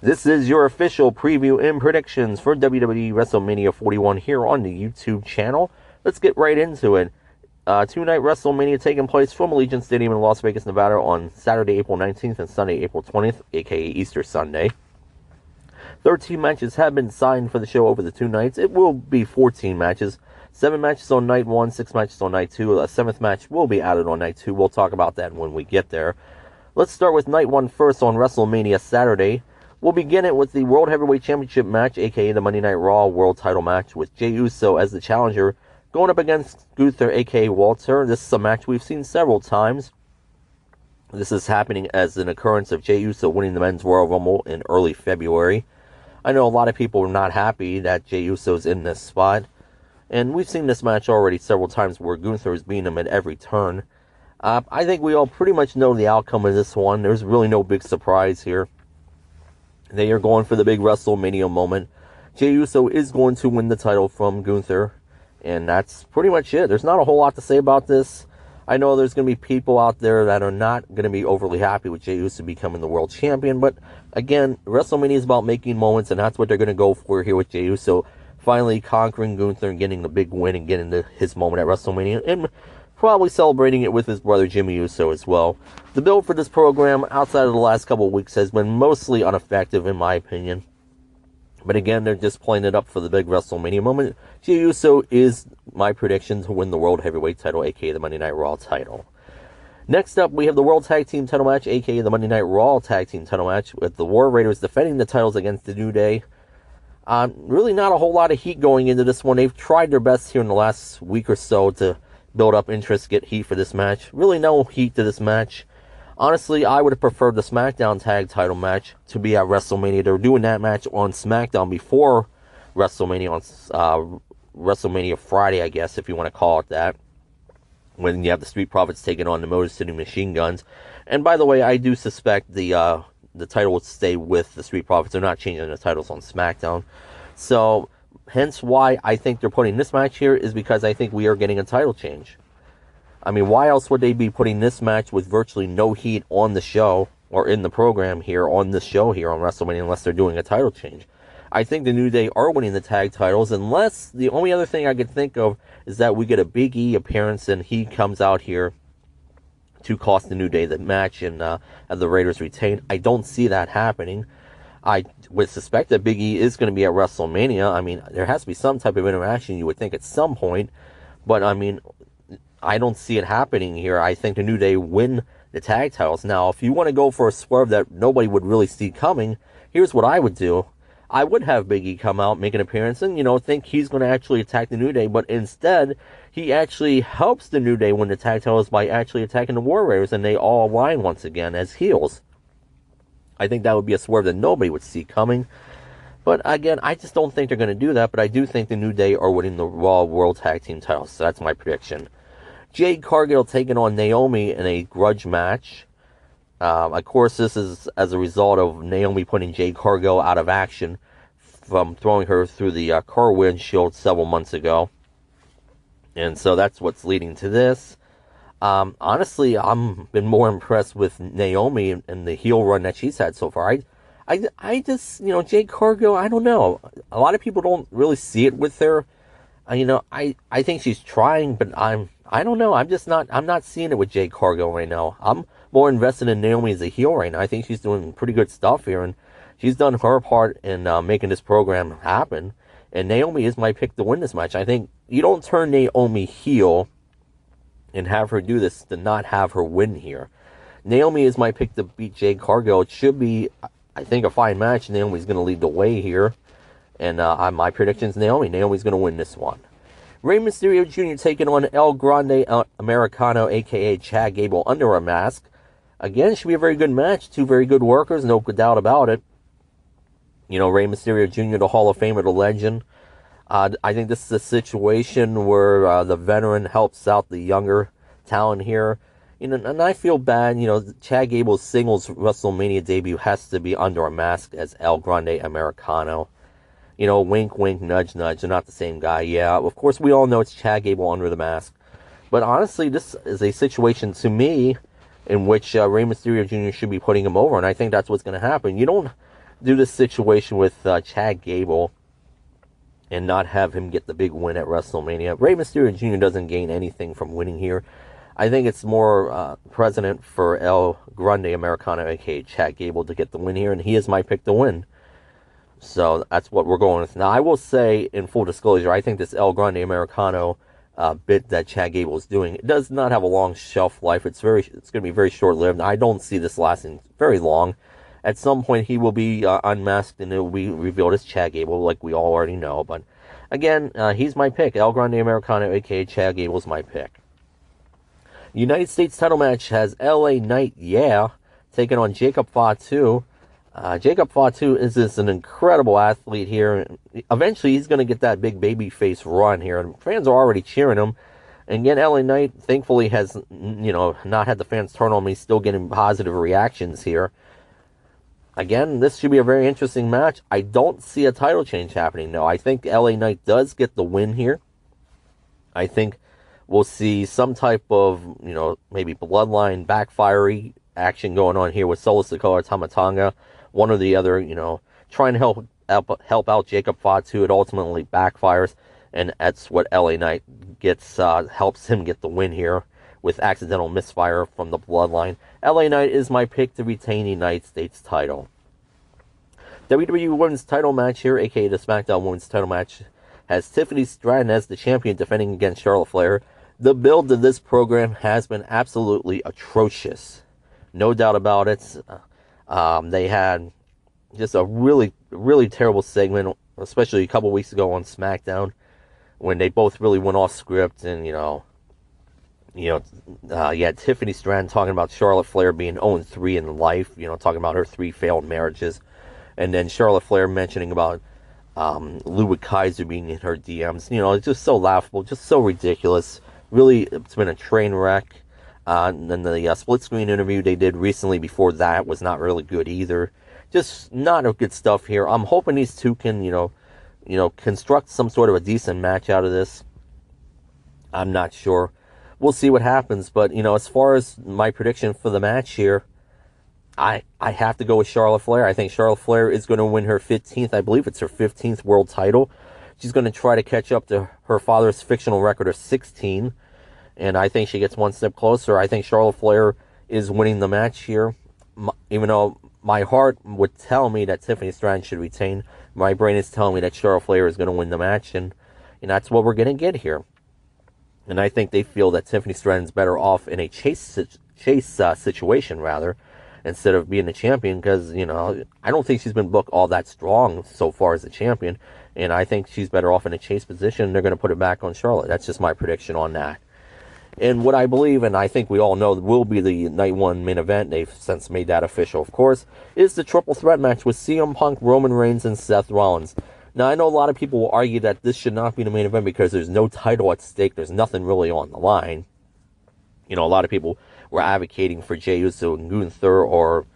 This is your official preview and predictions for WWE WrestleMania 41 here on the YouTube channel. Let's get right into it. Two-night WrestleMania taking place from Allegiant Stadium in Las Vegas, Nevada on Saturday, April 19th and Sunday, April 20th, aka Easter Sunday. 13 matches have been signed for the show over the 2 nights. It will be 14 matches. 7 matches on night 1, 6 matches on night 2. A 7th match will be added on night 2. We'll talk about that when we get there. Let's start with night 1 first on WrestleMania Saturday. We'll begin it with the World Heavyweight Championship match, aka the Monday Night Raw World Title match, with Jey Uso as the challenger, going up against Gunther, aka Walter. This is a match we've seen several times. This is happening as an occurrence of Jey Uso winning the Men's Royal Rumble in early February. I know a lot of people are not happy that Jey Uso's in this spot, and we've seen this match already several times where Gunther is beating him at every turn. I think we all pretty much know the outcome of this one. There's really no big surprise here. They are going for the big WrestleMania moment. Jey Uso is going to win the title from Gunther, and that's pretty much it. There's not a whole lot to say about this. I know there's going to be people out there that are not going to be overly happy with Jey Uso becoming the world champion, but again, WrestleMania is about making moments, and that's what they're going to go for here with Jey Uso finally conquering Gunther and getting the big win and getting his moment at WrestleMania, and probably celebrating it with his brother Jimmy Uso as well. The build for this program outside of the last couple of weeks has been mostly ineffective in my opinion. But again, they're just playing it up for the big WrestleMania moment. Jey Uso is my prediction to win the World Heavyweight title, aka the Monday Night Raw title. Next up, we have the World Tag Team title match, aka the Monday Night Raw Tag Team title match, with the War Raiders defending the titles against the New Day. Really not a whole lot of heat going into this one. They've tried their best here in the last week or so to build up interest, get heat for this match. Really no heat to this match. Honestly, I would have preferred the SmackDown Tag title match to be at WrestleMania. They were doing that match on SmackDown before WrestleMania, on WrestleMania Friday, I guess, if you want to call it that, when you have the Street Profits taking on the Motor City Machine Guns. And by the way, I do suspect the title will stay with the Street Profits. They're not changing the titles on SmackDown. So hence why I think they're putting this match here, is because I think we are getting a title change. I mean, why else would they be putting this match with virtually no heat on the show, or in the program here, on the show here on WrestleMania, unless they're doing a title change? I think the New Day are winning the tag titles, unless the only other thing I could think of is that we get a Big E appearance and he comes out here to cost the New Day the match and the Raiders retain. I don't see that happening. I would suspect that Big E is going to be at WrestleMania. I mean, there has to be some type of interaction, you would think, at some point. But, I mean, I don't see it happening here. I think the New Day win the tag titles. Now, if you want to go for a swerve that nobody would really see coming, here's what I would do. I would have Big E come out, make an appearance, and, think he's going to actually attack the New Day. But instead, he actually helps the New Day win the tag titles by actually attacking the War Raiders, and they all align once again as heels. I think that would be a swerve that nobody would see coming. But again, I just don't think they're going to do that. But I do think the New Day are winning the Raw World Tag Team titles. So that's my prediction. Jade Cargill taking on Naomi in a grudge match. Of course, this is as a result of Naomi putting Jade Cargill out of action from throwing her through the car windshield several months ago. And so that's what's leading to this. Honestly, I'm been more impressed with Naomi and the heel run that she's had so far. I just, Jade Cargill, I don't know. A lot of people don't really see it with her. I think she's trying, but I don't know. I'm not seeing it with Jade Cargill right now. I'm more invested in Naomi as a heel right now. I think she's doing pretty good stuff here, and she's done her part in making this program happen. And Naomi is my pick to win this match. I think you don't turn Naomi heel and have her do this to not have her win here. Naomi is my pick to beat Jade Cargill. It should be, I think, a fine match. Naomi's going to lead the way here. And my prediction is Naomi. Naomi's going to win this one. Rey Mysterio Jr. taking on El Grande Americano, a.k.a. Chad Gable, under a mask. Again, should be a very good match. Two very good workers, no doubt about it. Rey Mysterio Jr., the Hall of Famer, the legend. I think this is a situation where the veteran helps out the younger talent here. And I feel bad. Chad Gable's singles WrestleMania debut has to be under a mask as El Grande Americano. Wink, wink, nudge, nudge. They're not the same guy. Yeah, of course, we all know it's Chad Gable under the mask. But honestly, this is a situation, to me, in which Rey Mysterio Jr. should be putting him over. And I think that's what's going to happen. You don't do this situation with Chad Gable and not have him get the big win at WrestleMania. Rey Mysterio Jr. doesn't gain anything from winning here. I think it's more precedent for El Grande Americano, aka Chad Gable, to get the win here, and he is my pick to win. So that's what we're going with. Now, I will say, in full disclosure, I think this El Grande Americano bit that Chad Gable is doing, it does not have a long shelf life. It's going to be very short-lived. I don't see this lasting very long. At some point, he will be unmasked, and it will be revealed as Chad Gable, like we all already know. But again, he's my pick. El Grande Americano, aka Chad Gable, is my pick. United States title match has LA Knight, taking on Jacob Fatu. Jacob Fatu is an incredible athlete here. Eventually, he's going to get that big babyface run here, and fans are already cheering him. And again, LA Knight, thankfully, has not had the fans turn on him. He's still getting positive reactions here. Again, this should be a very interesting match. I don't see a title change happening, though. I think LA Knight does get the win here. I think we'll see some type of, maybe bloodline backfire action going on here with Solo Sikoa, Tama Tonga, one or the other, trying to help out Jacob Fatu. It ultimately backfires, and that's what LA Knight gets, helps him get the win here with accidental misfire from the bloodline. LA Knight is my pick to retain the United States title. WWE Women's title match here, aka the SmackDown Women's title match, has Tiffany Stratton as the champion defending against Charlotte Flair. The build to this program has been absolutely atrocious. No doubt about it. They had just a really, really terrible segment, especially a couple weeks ago on SmackDown, when they both really went off script, and you had Tiffany Stratton talking about Charlotte Flair being 0-3 in life, talking about her 3 failed marriages, and then Charlotte Flair mentioning about Ludwig Kaiser being in her DMs. It's just so laughable, just so ridiculous. Really, it's been a train wreck. And then the split screen interview they did recently before that was not really good either. Just not a good stuff here. I'm hoping these two can, construct some sort of a decent match out of this. I'm not sure. We'll see what happens. But, as far as my prediction for the match here, I have to go with Charlotte Flair. I think Charlotte Flair is going to win her 15th, I believe it's her 15th world title. She's going to try to catch up to her father's fictional record of 16. And I think she gets one step closer. I think Charlotte Flair is winning the match here. Even though my heart would tell me that Tiffany Stratton should retain, my brain is telling me that Charlotte Flair is going to win the match. And that's what we're going to get here. And I think they feel that Tiffany Stratton's better off in a chase situation, rather, instead of being a champion. Because, I don't think she's been booked all that strong so far as a champion. And I think she's better off in a chase position. They're going to put it back on Charlotte. That's just my prediction on that. And what I believe, and I think we all know will be the Night 1 main event, they've since made that official, of course, is the triple threat match with CM Punk, Roman Reigns, and Seth Rollins. Now, I know a lot of people will argue that this should not be the main event because there's no title at stake. There's nothing really on the line. A lot of people were advocating for Jey Uso and Gunther, or,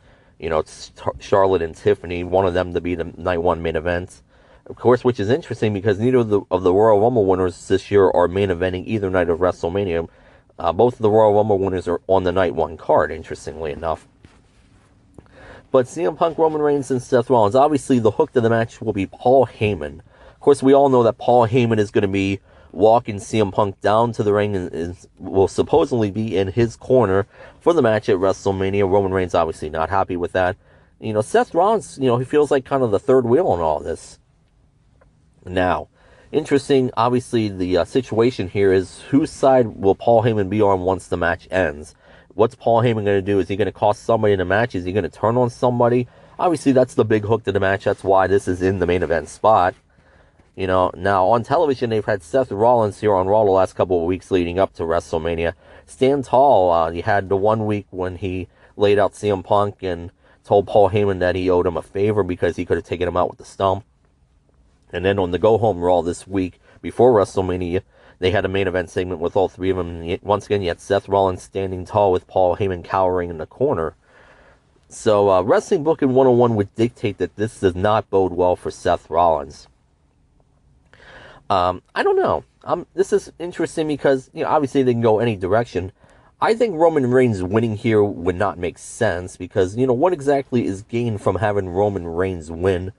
Charlotte and Tiffany, one of them to be the Night 1 main event. Of course, which is interesting because neither of the Royal Rumble winners this year are main eventing either night of WrestleMania. Both of the Royal Rumble winners are on the Night 1 card, interestingly enough. But CM Punk, Roman Reigns, and Seth Rollins, obviously the hook to the match will be Paul Heyman. Of course, we all know that Paul Heyman is going to be walking CM Punk down to the ring and will supposedly be in his corner for the match at WrestleMania. Roman Reigns obviously not happy with that. Seth Rollins, he feels like kind of the third wheel in all this. Now, interesting, obviously, the situation here is whose side will Paul Heyman be on once the match ends? What's Paul Heyman going to do? Is he going to cost somebody in the match? Is he going to turn on somebody? Obviously, that's the big hook to the match. That's why this is in the main event spot. Now, on television, they've had Seth Rollins here on Raw the last couple of weeks leading up to WrestleMania. Stand tall. He had the 1 week when he laid out CM Punk and told Paul Heyman that he owed him a favor because he could have taken him out with the stump. And then on the go-home Raw this week, before WrestleMania, they had a main event segment with all three of them. And once again, you had Seth Rollins standing tall with Paul Heyman cowering in the corner. So, Wrestling Booking 101 would dictate that this does not bode well for Seth Rollins. I don't know. This is interesting because, obviously they can go any direction. I think Roman Reigns winning here would not make sense because, what exactly is gained from having Roman Reigns win?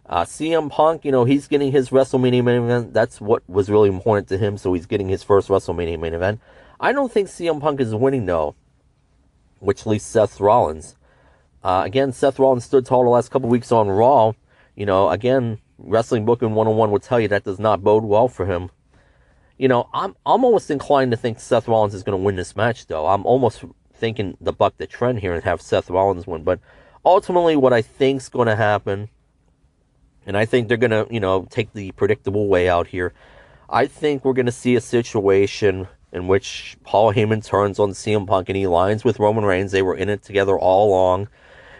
CM Punk, he's getting his WrestleMania main event. That's what was really important to him, so he's getting his first WrestleMania main event. I don't think CM Punk is winning, though, which leaves Seth Rollins. Again, Seth Rollins stood tall the last couple weeks on Raw. Again, Wrestling Booking 101 will tell you that does not bode well for him. I'm almost inclined to think Seth Rollins is going to win this match, though. I'm almost thinking to buck the trend here and have Seth Rollins win. But ultimately, what I think's going to happen, and I think they're going to, take the predictable way out here. I think we're going to see a situation in which Paul Heyman turns on CM Punk and he aligns with Roman Reigns. They were in it together all along.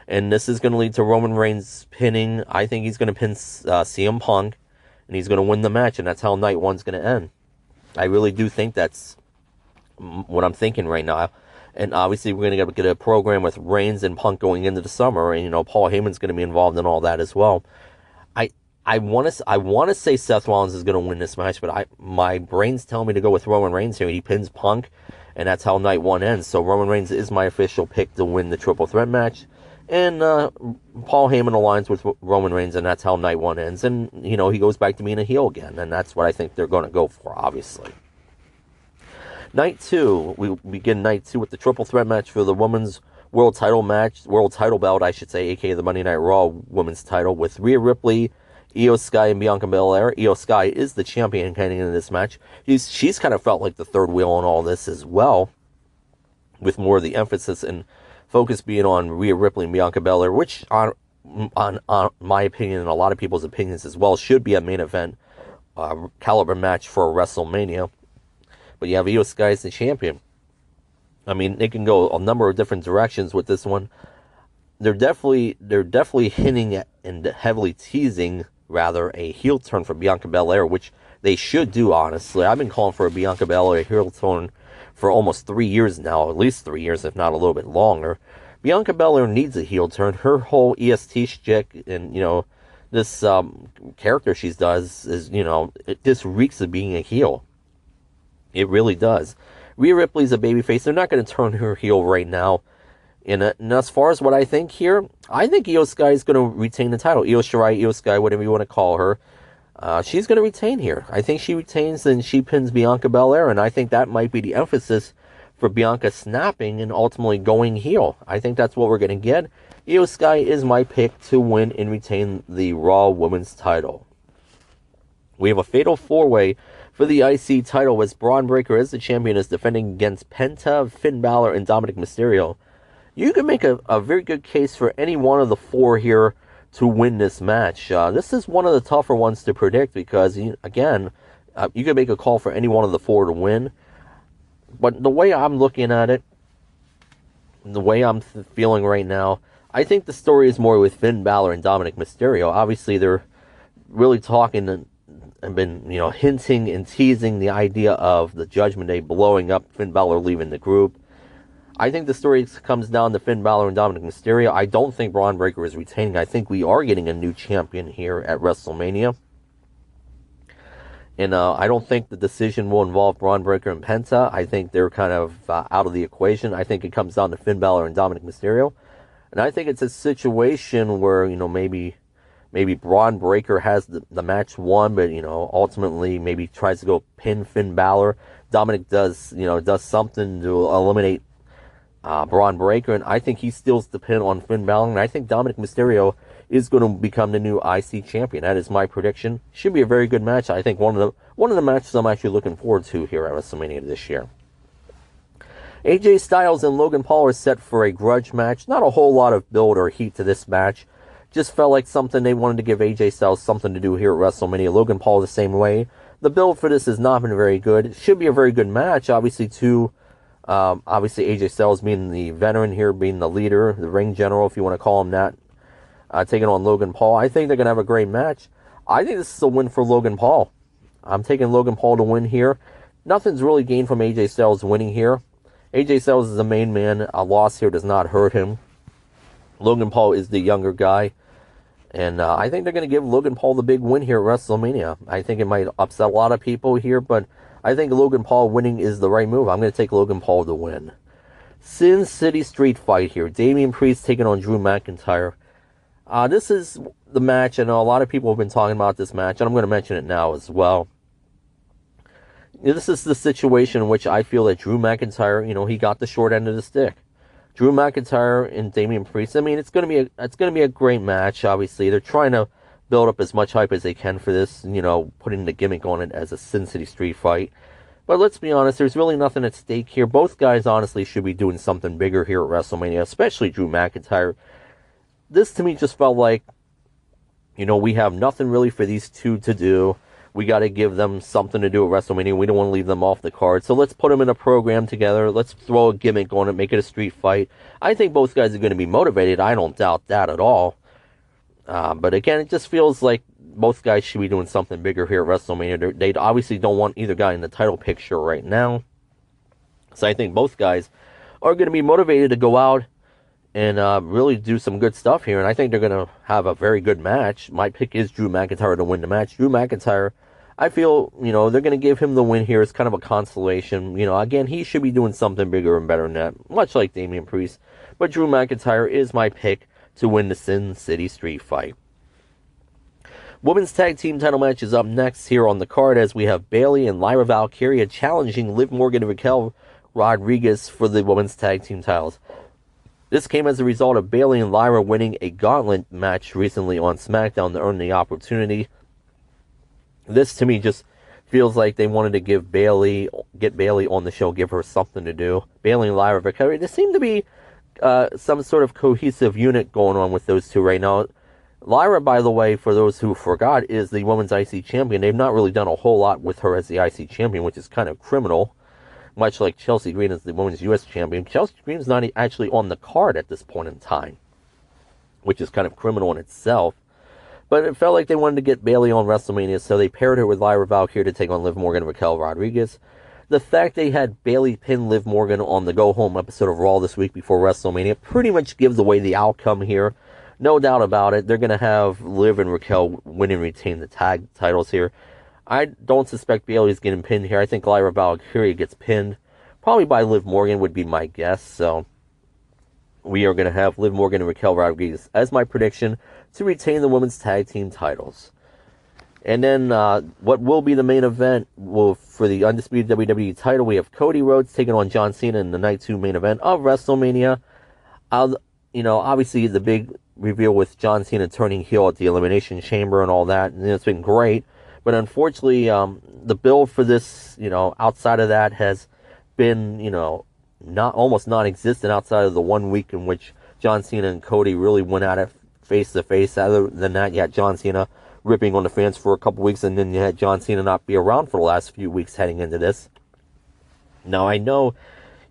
And this is going to lead to Roman Reigns pinning. I think he's going to pin CM Punk. And he's going to win the match. And that's how night one's going to end. I really do think that's what I'm thinking right now. And obviously we're going to get a program with Reigns and Punk going into the summer. And, Paul Heyman's going to be involved in all that as well. I want to say Seth Rollins is going to win this match, but my brain's telling me to go with Roman Reigns here. He pins Punk, and that's how night one ends. So Roman Reigns is my official pick to win the triple threat match. And Paul Heyman aligns with Roman Reigns, and that's how night one ends. And, he goes back to being a heel again, and that's what I think they're going to go for, obviously. Night two, we begin night two with the triple threat match for the women's world title belt, I should say, aka the Monday Night Raw women's title, with Rhea Ripley, Io Sky, and Bianca Belair. Io Sky is the champion heading into this match. She's kind of felt like the third wheel in all this as well, with more of the emphasis and focus being on Rhea Ripley and Bianca Belair, which, on my opinion and a lot of people's opinions as well, should be a main event caliber match for WrestleMania. But you have Io Sky as the champion. I mean, they can go a number of different directions with this one. They're definitely hinting at and heavily teasing, rather, a heel turn for Bianca Belair, which they should do, honestly. I've been calling for a Bianca Belair heel turn for almost 3 years now, at least 3 years, if not a little bit longer. Bianca Belair needs a heel turn. Her whole EST shtick and, this character she does is, it just reeks of being a heel. It really does. Rhea Ripley's a babyface. They're not going to turn her heel right now. And as far as what I think here, I think Io Sky is going to retain the title. Io Shirai, Io Sky, whatever you want to call her. She's going to retain here. I think she retains and she pins Bianca Belair. And I think that might be the emphasis for Bianca snapping and ultimately going heel. I think that's what we're going to get. Io Sky is my pick to win and retain the Raw Women's title. We have a fatal four-way for the IC title as Braun Breaker, as the champion, is defending against Penta, Finn Balor, and Dominic Mysterio. You can make a very good case for any one of the four here to win this match. This is one of the tougher ones to predict because, again, you can make a call for any one of the four to win. But the way I'm looking at it, the way I'm feeling right now, I think the story is more with Finn Balor and Dominic Mysterio. Obviously, they're really talking and been, hinting and teasing the idea of the Judgment Day blowing up, Finn Balor leaving the group. I think the story comes down to Finn Balor and Dominic Mysterio. I don't think Braun Breaker is retaining. I think we are getting a new champion here at WrestleMania. And I don't think the decision will involve Braun Breaker and Penta. I think they're kind of out of the equation. I think it comes down to Finn Balor and Dominic Mysterio. And I think it's a situation where, maybe Braun Breaker has the match won, but, ultimately maybe tries to go pin Finn Balor. Dominic does something to eliminate Braun Breaker, and I think he steals the pin on Finn Balor, and I think Dominic Mysterio is going to become the new IC champion. That is my prediction. Should be a very good match. I think one of the matches I'm actually looking forward to here at WrestleMania this year. AJ Styles and Logan Paul are set for a grudge match. Not a whole lot of build or heat to this match. Just felt like something they wanted to give AJ Styles something to do here at WrestleMania. Logan Paul the same way. The build for this has not been very good. It should be a very good match. Obviously AJ Styles being the veteran here, being the leader, the ring general, if you want to call him that, taking on Logan Paul. I think they're going to have a great match. I think this is a win for Logan Paul. I'm taking Logan Paul to win here. Nothing's really gained from AJ Styles winning here. AJ Styles is the main man. A loss here does not hurt him. Logan Paul is the younger guy. And I think they're going to give Logan Paul the big win here at WrestleMania. I think it might upset a lot of people here, but I think Logan Paul winning is the right move. I'm going to take Logan Paul to win. Sin City Street Fight here. Damian Priest taking on Drew McIntyre. This is the match. I know a lot of people have been talking about this match, and I'm going to mention it now as well. This is the situation in which I feel that Drew McIntyre, he got the short end of the stick. Drew McIntyre and Damian Priest. I mean, it's going to be a great match. Obviously, they're trying to build up as much hype as they can for this. Putting the gimmick on it as a Sin City Street Fight. But let's be honest, there's really nothing at stake here. Both guys honestly should be doing something bigger here at WrestleMania, especially Drew McIntyre. This to me just felt like, we have nothing really for these two to do. We got to give them something to do at WrestleMania. We don't want to leave them off the card. So let's put them in a program together. Let's throw a gimmick on it, make it a street fight. I think both guys are going to be motivated. I don't doubt that at all. But again, it just feels like both guys should be doing something bigger here at WrestleMania. They obviously don't want either guy in the title picture right now. So I think both guys are going to be motivated to go out and really do some good stuff here. And I think they're going to have a very good match. My pick is Drew McIntyre to win the match. Drew McIntyre, I feel, they're going to give him the win here as kind of a consolation. Again, he should be doing something bigger and better than that, much like Damian Priest. But Drew McIntyre is my pick to win the Sin City Street Fight. Women's Tag Team title match is up next here on the card as we have Bayley and Lyra Valkyria challenging Liv Morgan and Raquel Rodriguez for the Women's Tag Team titles. This came as a result of Bayley and Lyra winning a gauntlet match recently on SmackDown to earn the opportunity. This to me just feels like they wanted to get Bayley on the show, give her something to do. Bayley and Lyra Valkyria, there seemed to be some sort of cohesive unit going on with those two right now. Lyra, by the way, for those who forgot, is the Women's IC Champion. They've not really done a whole lot with her as the IC Champion, which is kind of criminal. Much like Chelsea Green is the Women's US Champion. Chelsea Green is not actually on the card at this point in time, which is kind of criminal in itself. But it felt like they wanted to get Bayley on WrestleMania, so they paired her with Lyra Valkyria to take on Liv Morgan and Raquel Rodriguez. The fact they had Bayley pin Liv Morgan on the go-home episode of Raw this week before WrestleMania pretty much gives away the outcome here. No doubt about it. They're going to have Liv and Raquel win and retain the tag titles here. I don't suspect Bayley's getting pinned here. I think Lyra Valkyria gets pinned. Probably by Liv Morgan would be my guess. So we are going to have Liv Morgan and Raquel Rodriguez as my prediction to retain the women's tag team titles. And then what will be the main event for the undisputed WWE title, we have Cody Rhodes taking on John Cena in the Night 2 main event of WrestleMania. Obviously the big reveal with John Cena turning heel at the Elimination Chamber and all that, and it's been great. But unfortunately, the build for this, outside of that has been, almost non-existent outside of the 1 week in which John Cena and Cody really went at it face to face. Other than that, you had John Cena ripping on the fans for a couple weeks, and then you had John Cena not be around for the last few weeks heading into this. Now, I know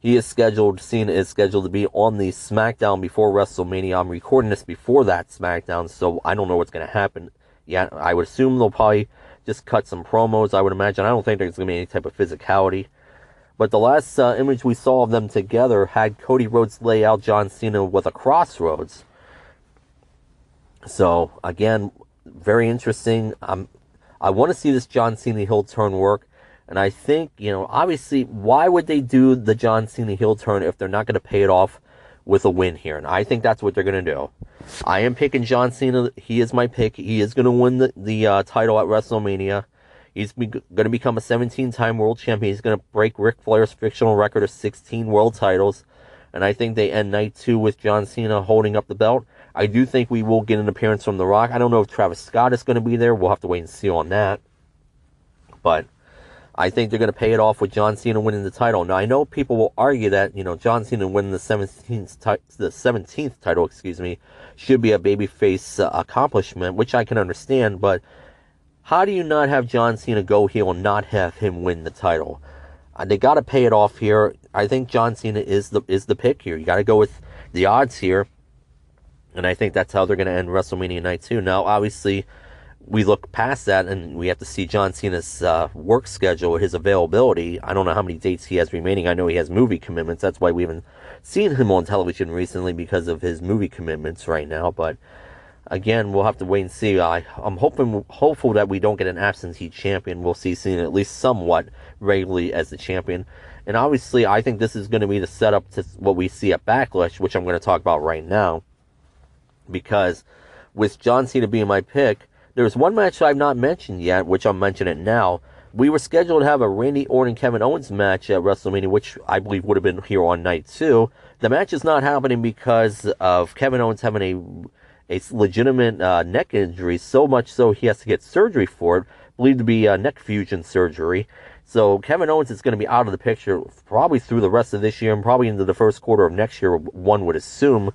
Cena is scheduled to be on the SmackDown before WrestleMania. I'm recording this before that SmackDown, so I don't know what's going to happen yet. I would assume they'll probably just cut some promos, I would imagine. I don't think there's going to be any type of physicality. But the last image we saw of them together had Cody Rhodes lay out John Cena with a crossroads. So, again, very interesting. I want to see this John Cena heel turn work. And I think, obviously, why would they do the John Cena heel turn if they're not going to pay it off with a win here? And I think that's what they're going to do. I am picking John Cena. He is my pick. He is going to win the title at WrestleMania. He's going to become a 17-time world champion. He's going to break Ric Flair's fictional record of 16 world titles. And I think they end night 2 with John Cena holding up the belt. I do think we will get an appearance from The Rock. I don't know if Travis Scott is going to be there. We'll have to wait and see on that. But I think they're going to pay it off with John Cena winning the title. Now, I know people will argue that, John Cena winning the 17th title, should be a babyface accomplishment, which I can understand. But how do you not have John Cena go heel and not have him win the title? They got to pay it off here. I think John Cena is the pick here. You got to go with the odds here. And I think that's how they're going to end WrestleMania Night 2. Now, obviously, we look past that and we have to see John Cena's work schedule, his availability. I don't know how many dates he has remaining. I know he has movie commitments. That's why we haven't seen him on television recently, because of his movie commitments right now. But again, we'll have to wait and see. I'm hopeful that we don't get an absentee champion. We'll see Cena at least somewhat regularly as the champion. And obviously, I think this is going to be the setup to what we see at Backlash, which I'm going to talk about right now. Because with John Cena being my pick, there's one match I've not mentioned yet, which I'll mention it now. We were scheduled to have a Randy Orton-Kevin Owens match at WrestleMania, which I believe would have been here on night 2. The match is not happening because of Kevin Owens having a legitimate neck injury, so much so he has to get surgery for it, believed to be neck fusion surgery. So Kevin Owens is going to be out of the picture probably through the rest of this year and probably into the first quarter of next year, one would assume.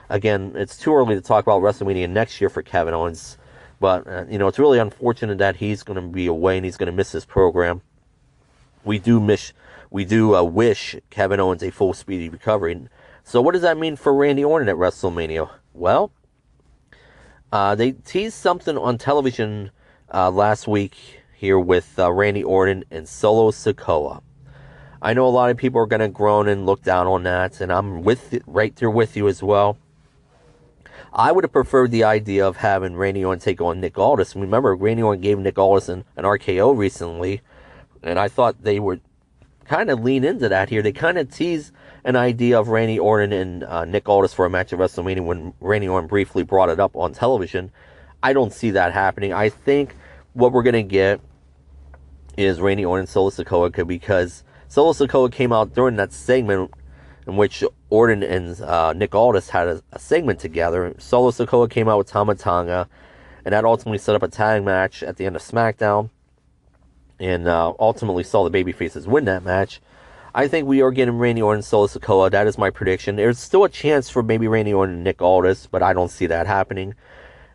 Again, it's too early to talk about WrestleMania next year for Kevin Owens. But, it's really unfortunate that he's going to be away and he's going to miss this program. We do wish Kevin Owens a full speedy recovery. So what does that mean for Randy Orton at WrestleMania? Well, they teased something on television last week here with Randy Orton and Solo Sikoa. I know a lot of people are going to groan and look down on that, and I'm right there with you as well. I would have preferred the idea of having Randy Orton take on Nick Aldis. Remember, Randy Orton gave Nick Aldis an RKO recently, and I thought they would kind of lean into that here. They kind of teased an idea of Randy Orton and Nick Aldis for a match at WrestleMania when Randy Orton briefly brought it up on television. I don't see that happening. I think what we're going to get is Randy Orton and Solo Sikoa, because Solo Sikoa came out during that segment in which Orton and Nick Aldis had a segment together. Solo Sikoa came out with Tama Tonga, and that ultimately set up a tag match at the end of SmackDown, and ultimately saw the babyfaces win that match. I think we are getting Randy Orton and Solo Sikoa. That is my prediction. There's still a chance for maybe Randy Orton and Nick Aldis, but I don't see that happening.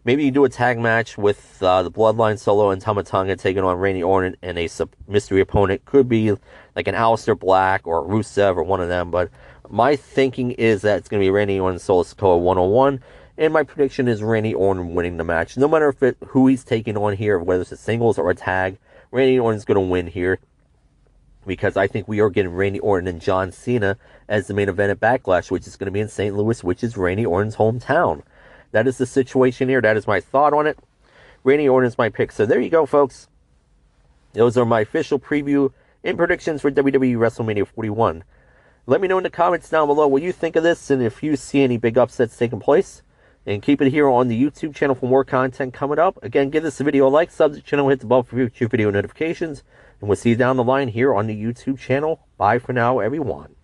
Maybe you do a tag match with the Bloodline, Solo and Tama Tonga taking on Randy Orton, and a mystery opponent. Could be like an Aleister Black or Rusev or one of them, but my thinking is that it's going to be Randy Orton and Solo Sikoa 1-on-1, and my prediction is Randy Orton winning the match. No matter who he's taking on here, whether it's a singles or a tag, Randy Orton's going to win here, because I think we are getting Randy Orton and John Cena as the main event at Backlash, which is going to be in St. Louis, which is Randy Orton's hometown. That is the situation here. That is my thought on it. Randy Orton is my pick. So there you go, folks. Those are my official preview and predictions for WWE WrestleMania 41. Let me know in the comments down below what you think of this, and if you see any big upsets taking place. And keep it here on the YouTube channel for more content coming up. Again, give this video a like, sub to the channel, hit the bell for future video notifications. And we'll see you down the line here on the YouTube channel. Bye for now, everyone.